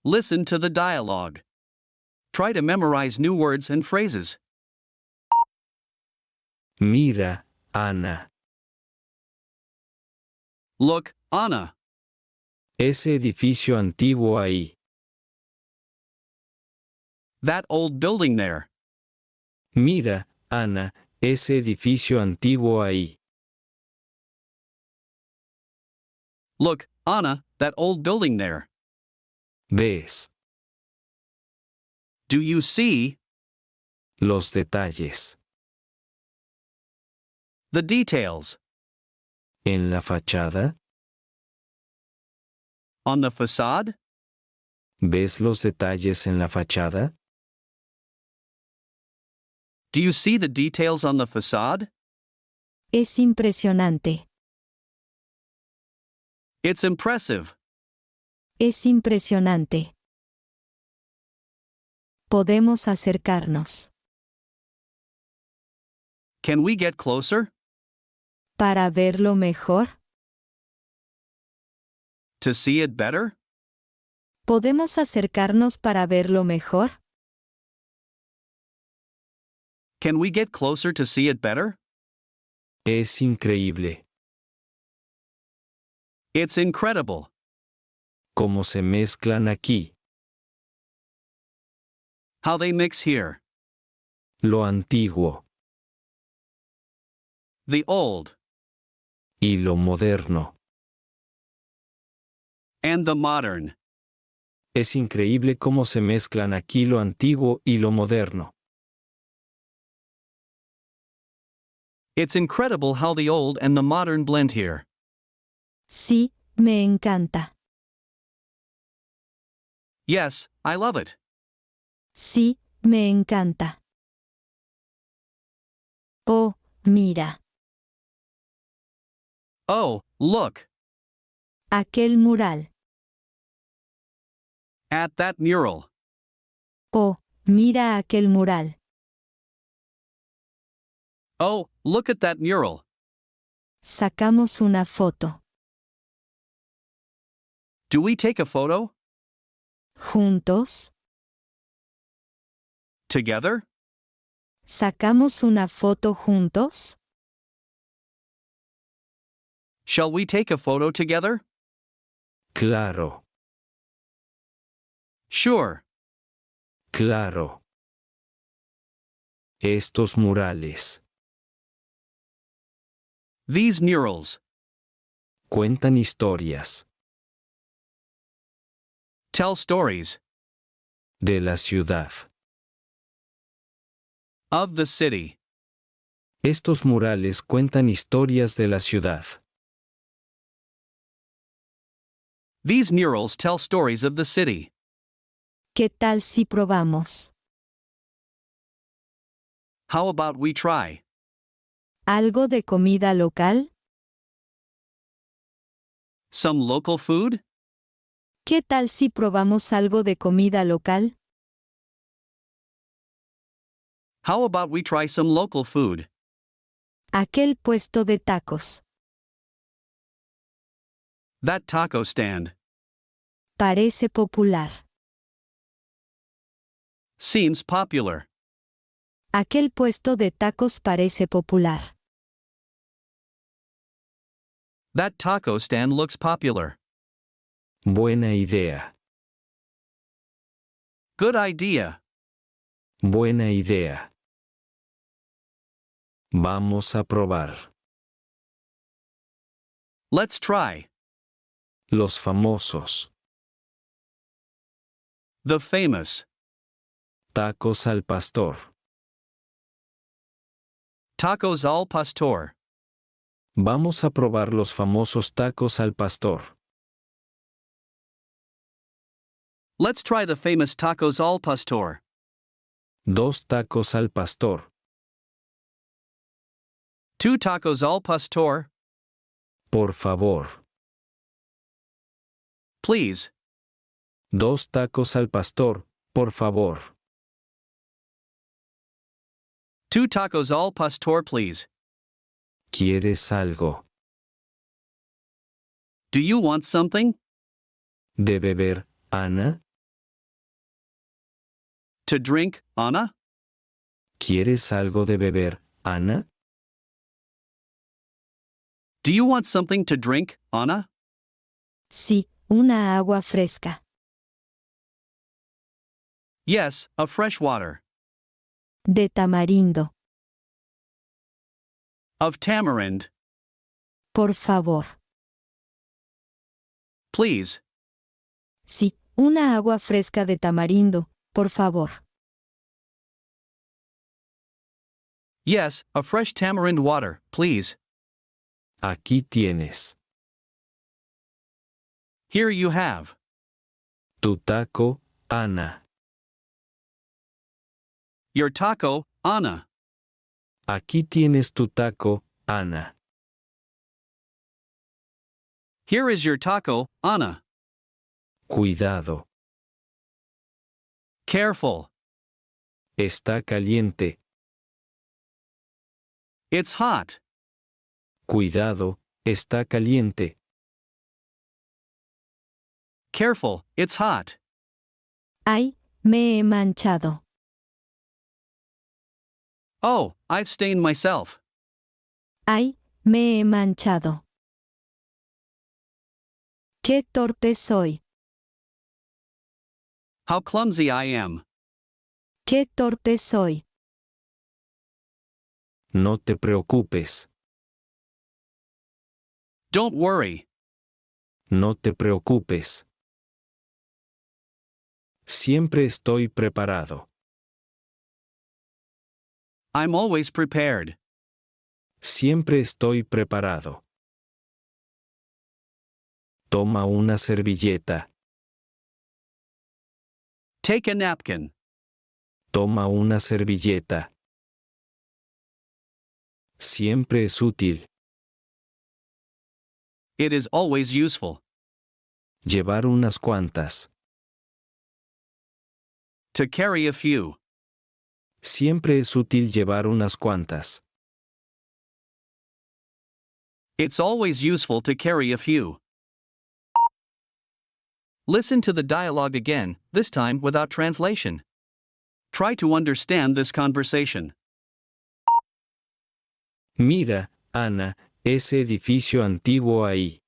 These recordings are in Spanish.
listen to the dialogue. Try to memorize new words and phrases. Mira, Ana. Look, Anna. Ese edificio antiguo ahí. That old building there. Mira, Ana, ese edificio antiguo ahí. Look, Anna, that old building there. ¿Ves? Do you see Los detalles. the details En la fachada, on the facade? ¿ves los detalles en la fachada? Do you see the details on the facade? Es impresionante. It's impressive. Es impresionante. Podemos acercarnos. Can we get closer? Para verlo mejor, To see it better? ¿podemos acercarnos para verlo mejor? Can we get closer to see it better? Es increíble. It's incredible. Cómo se mezclan aquí. How they mix here. Lo antiguo The old y lo moderno. and the modern. Es increíble cómo se mezclan aquí lo antiguo y lo moderno. It's incredible how the old and the modern blend here. Sí, me encanta. Yes, I love it. Sí, me encanta. Oh, mira. Oh, look, Aquel mural. at that mural. Oh, mira aquel mural. Oh, look at that mural. Sacamos una foto. Do we take a photo? ¿Juntos? Together? ¿Sacamos una foto juntos? Shall we take a photo together? Claro, Sure. claro. Estos murales These murals cuentan historias tell stories de la ciudad. of the city. Estos murales cuentan historias de la ciudad. These murals tell stories of the city. ¿Qué tal si probamos? How about we try ¿Algo de comida local? some local food? ¿Qué tal si probamos algo de comida local? How about we try some local food? Aquel puesto de tacos. That taco stand Parece popular. seems popular. Aquel puesto de tacos parece popular. That taco stand looks popular. Buena idea. Good idea. Buena idea. Vamos a probar. Let's try Los famosos. the famous Tacos al pastor. tacos al pastor. Vamos a probar los famosos tacos al pastor. Let's try the famous tacos al pastor. 2 tacos al pastor. 2 tacos al pastor, Por favor. please. 2 tacos al pastor, por favor. 2 tacos al pastor, please. ¿Quieres algo? Do you want something? ¿De beber, Ana? To drink, Anna? ¿Quieres algo de beber, Ana? Do you want something to drink, Anna? Sí, una agua fresca. Yes, a fresh water. De tamarindo. Of tamarind. Por favor. Please. Sí, una agua fresca de tamarindo, por favor. Yes, a fresh tamarind water, please. Aquí tienes. Here you have. Tu taco, Ana. Your taco, Anna. Aquí tienes tu taco, Ana. Here is your taco, Anna. Cuidado. Careful. Está caliente. It's hot. Cuidado, está caliente. Careful, it's hot. Ay, me he manchado. Oh, I've stained myself. Ay, me he manchado. Qué torpe soy. How clumsy I am. Qué torpe soy. No te preocupes. Don't worry. No te preocupes. Siempre estoy preparado. I'm always prepared. Siempre estoy preparado. Toma una servilleta. Take a napkin. Toma una servilleta. Siempre es útil. It is always useful. Llevar unas cuantas. To carry a few. Siempre es útil llevar unas cuantas. It's always useful to carry a few. Listen to the dialogue again, this time without translation. Try to understand this conversation. Mira, Ana, ese edificio antiguo ahí.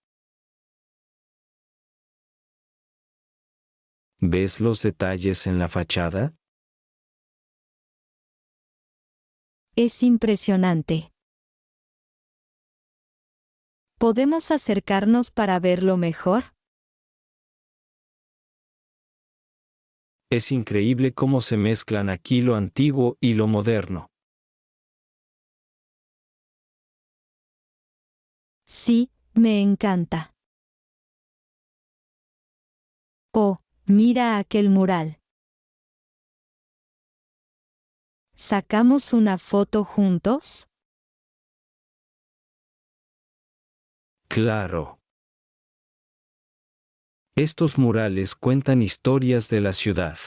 ¿Ves los detalles en la fachada? Es impresionante. ¿Podemos acercarnos para verlo mejor? Es increíble cómo se mezclan aquí lo antiguo y lo moderno. Sí, me encanta. Oh, mira aquel mural. ¿Sacamos una foto juntos? Claro. Estos murales cuentan historias de la ciudad.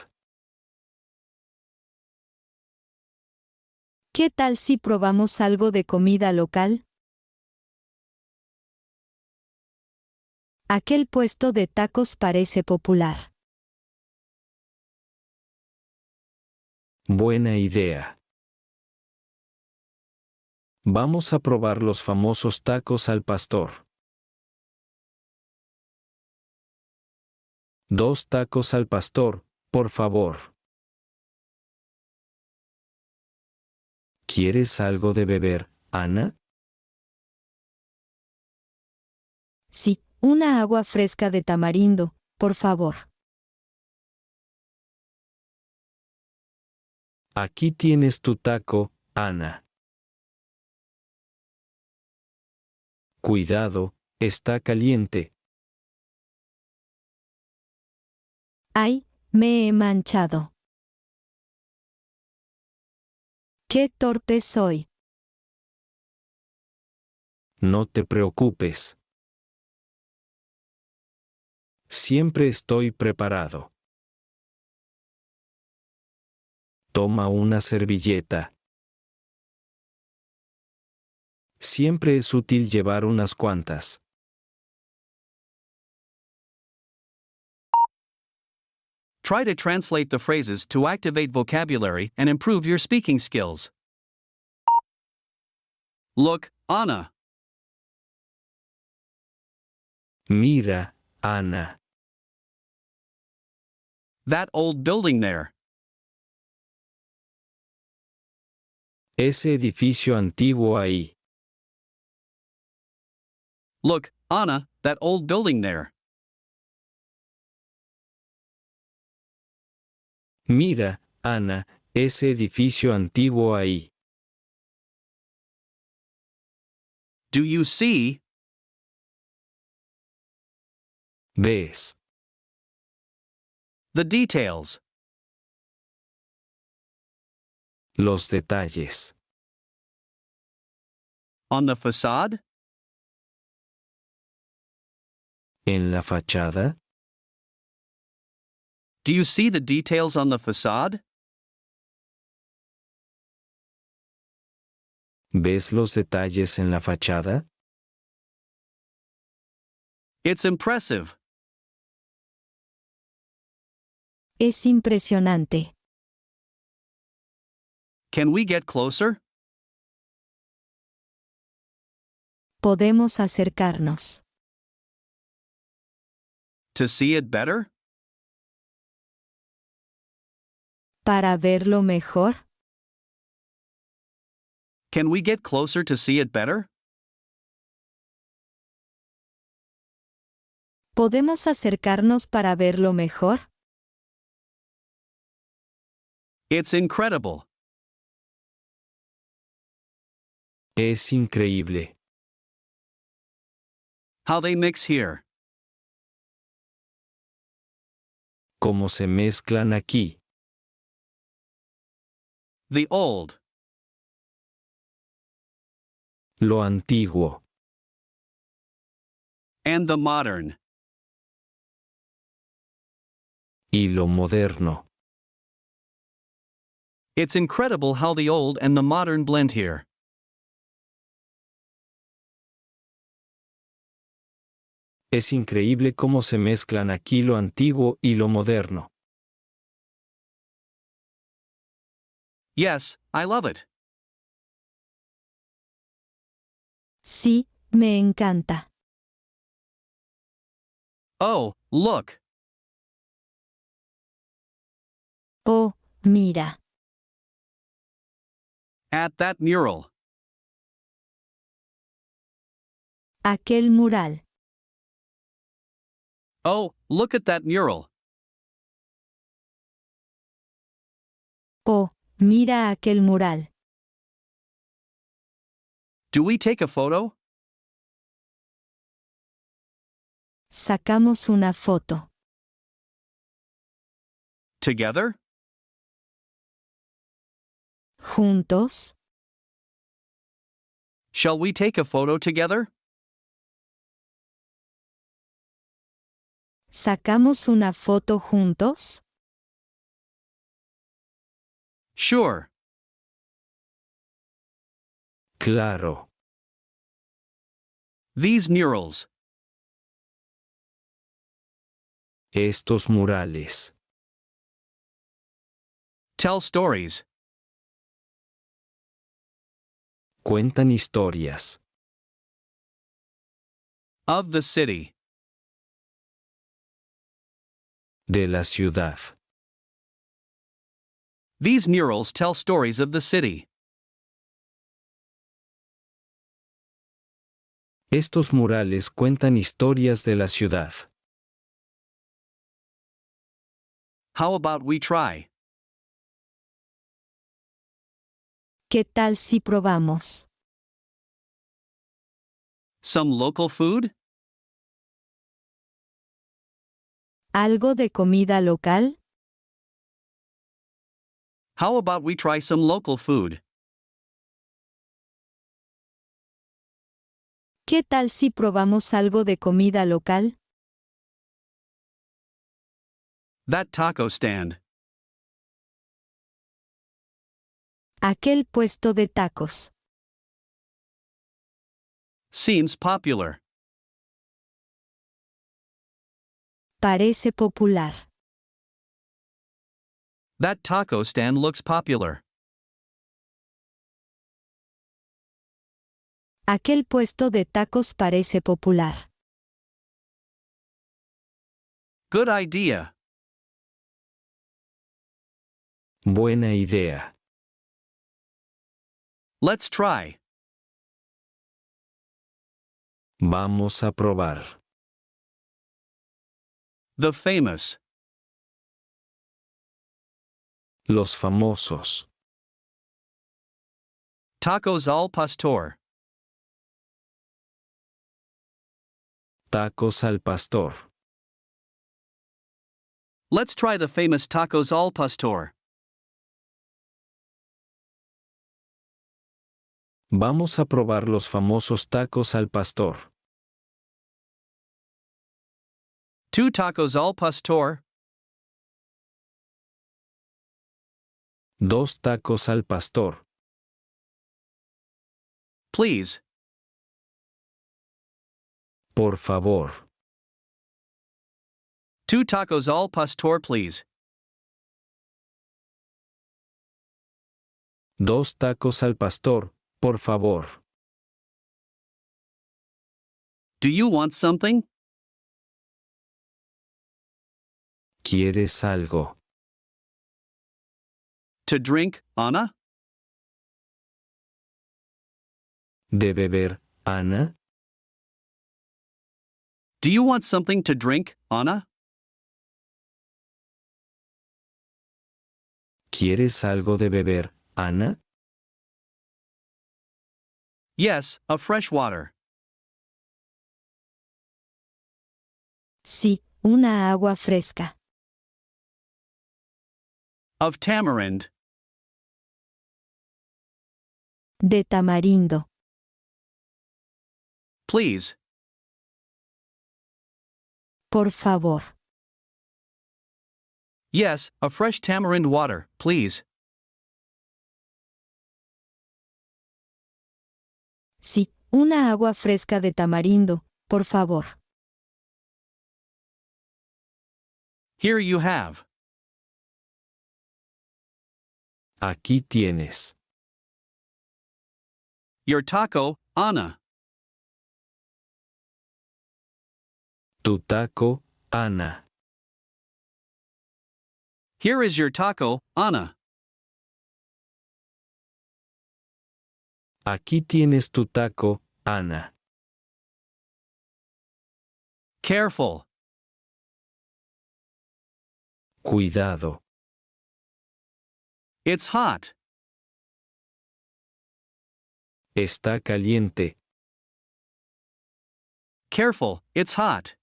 ¿Qué tal si probamos algo de comida local? Aquel puesto de tacos parece popular. Buena idea. Vamos a probar los famosos tacos al pastor. 2 tacos al pastor, por favor. ¿Quieres algo de beber, Ana? Sí, una agua fresca de tamarindo, por favor. Aquí tienes tu taco, Ana. Cuidado, está caliente. Ay, me he manchado. Qué torpe soy. No te preocupes. Siempre estoy preparado. Toma una servilleta. Siempre es útil llevar unas cuantas. Try to translate the phrases to activate vocabulary and improve your speaking skills. Look, Anna. Mira, Ana. That old building there. Ese edificio antiguo ahí. Look, Anna, that old building there. Mira, Ana, ese edificio antiguo ahí. Do you see? ¿Ves? The details. Los detalles. On the facade? ¿En la fachada? Do you see the details on the facade? ¿Ves los detalles en la fachada? It's impressive. Es impresionante. Can we get closer? Podemos acercarnos. To see it better? Para verlo mejor. Can we get closer to see it better? ¿Podemos acercarnos para verlo mejor? It's incredible. Es increíble. How they mix here. Cómo se mezclan aquí. The old. Lo antiguo. And the modern. Y lo moderno. It's incredible how the old and the modern blend here. Es increíble cómo se mezclan aquí lo antiguo y lo moderno. Yes, I love it. Sí, me encanta. Oh, look. Oh, mira. At that mural. Aquel mural. Oh, look at that mural. Oh, mira aquel mural. Do we take a photo? Sacamos una foto. Together? ¿Juntos? Shall we take a photo together? ¿Sacamos una foto juntos? Sure. Claro. These murals. Estos murales. Tell stories. Cuentan historias. Of the city. De la ciudad. These murals tell stories of the city. Estos murales cuentan historias de la ciudad. How about we try? ¿Qué tal si probamos? Some local food? ¿Algo de comida local? How about we try some local food? ¿Qué tal si probamos algo de comida local? That taco stand. Aquel puesto de tacos. Seems popular. Parece popular. That taco stand looks popular. Aquel puesto de tacos parece popular. Good idea. Buena idea. Let's try. Vamos a probar. The famous. Los famosos. Tacos al pastor. Tacos al pastor. Let's try the famous tacos al pastor. Vamos a probar los famosos tacos al pastor. 2 tacos al pastor. 2 tacos al pastor. Please. Por favor. 2 tacos al pastor, please. 2 tacos al pastor, por favor. Do you want something? ¿Quieres algo? To drink, Anna? ¿De beber, Ana? Do you want something to drink, Anna? ¿Quieres algo de beber, Ana? Yes, a fresh water. Sí, una agua fresca. Of tamarind. De tamarindo. Please. Por favor. Yes, a fresh tamarind water, please. Sí, una agua fresca de tamarindo, por favor. Here you have. Aquí tienes. Your taco, Anna. Tu taco, Ana. Here is your taco, Anna. Aquí tienes tu taco, Ana. Careful. Cuidado. It's hot. Está caliente. Careful, it's hot.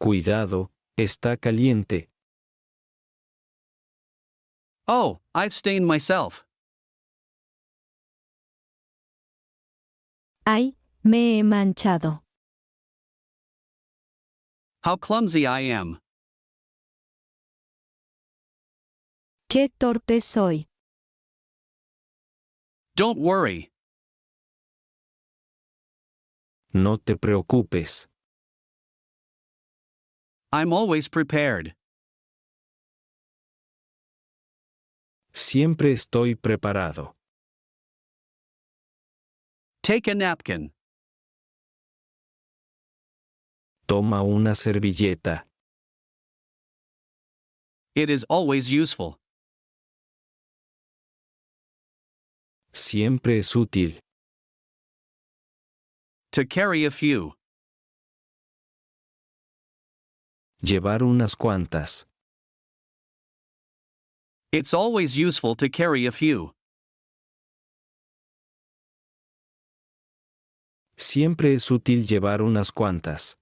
Cuidado, está caliente. Oh, I've stained myself. Ay, me he manchado. How clumsy I am. Qué torpe soy. Don't worry. No te preocupes. I'm always prepared. Siempre estoy preparado. Take a napkin. Toma una servilleta. It is always useful. Siempre es útil. To carry a few. Llevar unas cuantas. It's always useful to carry a few. Siempre es útil llevar unas cuantas.